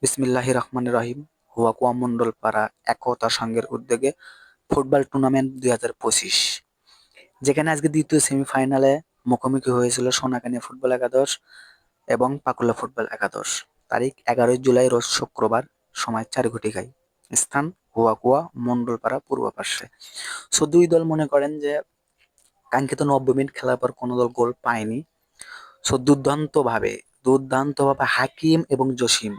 বিসমিল্লাহির রহমানির রহিম। হুয়াকুয়া মণ্ডলপাড়া একতা সংঘের উদ্যোগে ফুটবল টুর্নামেন্ট 2025, যেখানে আজকে দ্বিতীয় সেমিফাইনালে মুখোমুখি হয়েছিল সোনাকানিয়া ফুটবল একাদশ এবং পাকুলা ফুটবল একাদশ। তারিখ 11 জুলাই, রোজ শুক্রবার, সময় 4 ঘটিকায়, স্থান হুয়াকুয়া মণ্ডলপাড়া পূর্ব পার্শ্বে। দুই দল মনে করেন যে কাঙ্ক্ষিত 90 মিনিট খেলার পর কোনো দল গোল পায়নি। দুর্দান্তভাবে হাকিম এবং জসিম,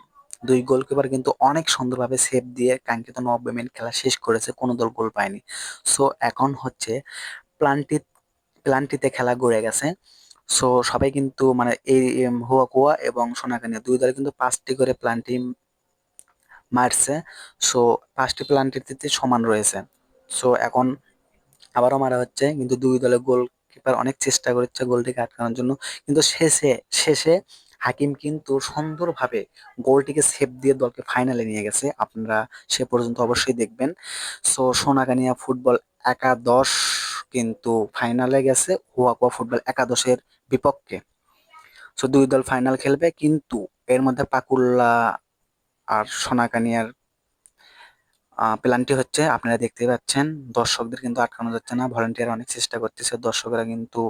দুই গোলকিপার কিন্তু অনেক সুন্দরভাবে সেভ দিয়ে কাঙ্ক্ষিত 90 মিনিট খেলা শেষ করেছে, কোনো দল গোল পায়নি। এখন হচ্ছে প্লান্টি প্লান্টিতে খেলা গড়ে গেছে। সবাই কিন্তু মানে এই হুয়াকুয়া এবং সোনাকানিয়া দুই দল কিন্তু 5টি করে প্লান্টি মারছে। সো 5টি প্লান্টিতে সমান রয়েছে। এখন আবারও মারা হচ্ছে, কিন্তু দুই দলের গোলকিপার অনেক চেষ্টা করেছে গোলটিকে আটকানোর জন্য, কিন্তু শেষে শেষে হাকিম কিন্তু সুন্দরভাবে গোলটিকে সেভ দিয়ে দলকে ফাইনালে নিয়ে গেছে। আপনারা সে পর্যন্ত অবশ্যই দেখবেন। সোনাকানিয়া ফুটবল একাদশ কিন্তু ফাইনালে গেছে হুয়াকুয়া ফুটবল একাদশের বিপক্ষে। দুই দল ফাইনাল খেলবে, কিন্তু এর মধ্যে পাকুল্লা আর সোনাকানিয়ার প্ল্যানটি হচ্ছে আপনারা দেখতেই পাচ্ছেন, দর্শকদের কিন্তু আটকানো যাচ্ছে না। ভলান্টিয়ার অনেক চেষ্টা করতেছে, দর্শকরা কিন্তু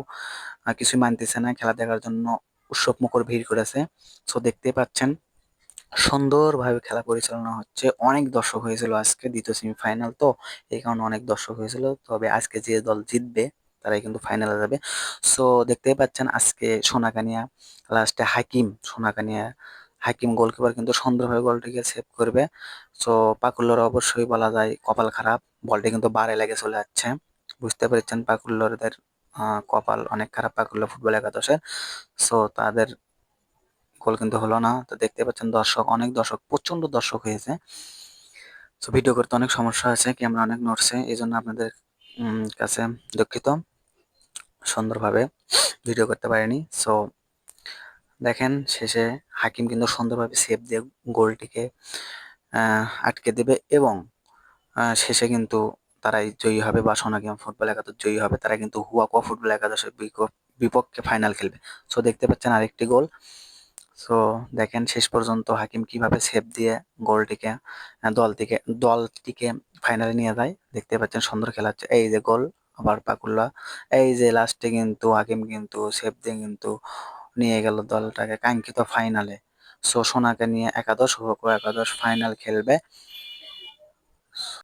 কিছুই মানতেছে না, খেলা দেখার জন্য উৎসব মুখর ভিড় করেছে। দেখতেই পাচ্ছেন সুন্দরভাবে খেলা পরিচালনা হচ্ছে। অনেক দর্শক হয়েছিল আজকে, দ্বিতীয় সেমিফাইনাল তো এই কারণে অনেক দর্শক হয়েছিল। তবে আজকে যে দল জিতবে তারাই কিন্তু ফাইনালে যাবে। দেখতেই পাচ্ছেন আজকে সোনাকানিয়া লাস্টে হাকিম গোলকিপার কিন্তু সুন্দরভাবে গোলটিকে সেভ করবে। সো পাকুল্লর অবশ্যই বলা যায় কপাল খারাপ, বলটি কিন্তু বারে লেগে চলে যাচ্ছে। বুঝতে পেরেছেন পাকুল্লরদের কপাল অনেক খারাপ, পাকুল্ল ফুটবল একাদশের। তাদের গোল কিন্তু হলো না। তো দেখতে পাচ্ছেন অনেক দর্শক, প্রচন্ড দর্শক হয়েছে। ভিডিও করতে অনেক সমস্যা আছে, ক্যামেরা অনেক নড়ছে, এই জন্য আপনাদের কাছে দুঃখিত, সুন্দরভাবে ভিডিও করতে পারিনি। দেখেন শেষে হাকিম কিন্তু সুন্দরভাবে সেভ দিয়ে গোলটিকে আটকে দেবে, এবং শেষে কিন্তু তারাই জয়ী হবে, বা সোনাকানিয়া ফুটবল একাদশ জয়ী হবে। তারা কিন্তু হুয়াকুয়া ফুটবল একাদশের বিপক্ষে ফাইনাল খেলবে। দেখতে পাচ্ছেন আরেকটি গোল। সো দেখেন শেষ পর্যন্ত হাকিম কিভাবে সেভ দিয়ে গোলটিকে দলটিকে ফাইনালে নিয়ে যায়। দেখতে পাচ্ছেন সুন্দর খেলা হচ্ছে। এই যে গোল, আবার পাকুল্লা, এই যে লাস্টে কিন্তু হাকিম কিন্তু সেভ দিয়ে কিন্তু নিয়ে গেল দলটাকে কাঙ্ক্ষিত ফাইনালে। সোনাকানিয়া একাদশ হুয়াকুয়া একাদশ ফাইনাল খেলবে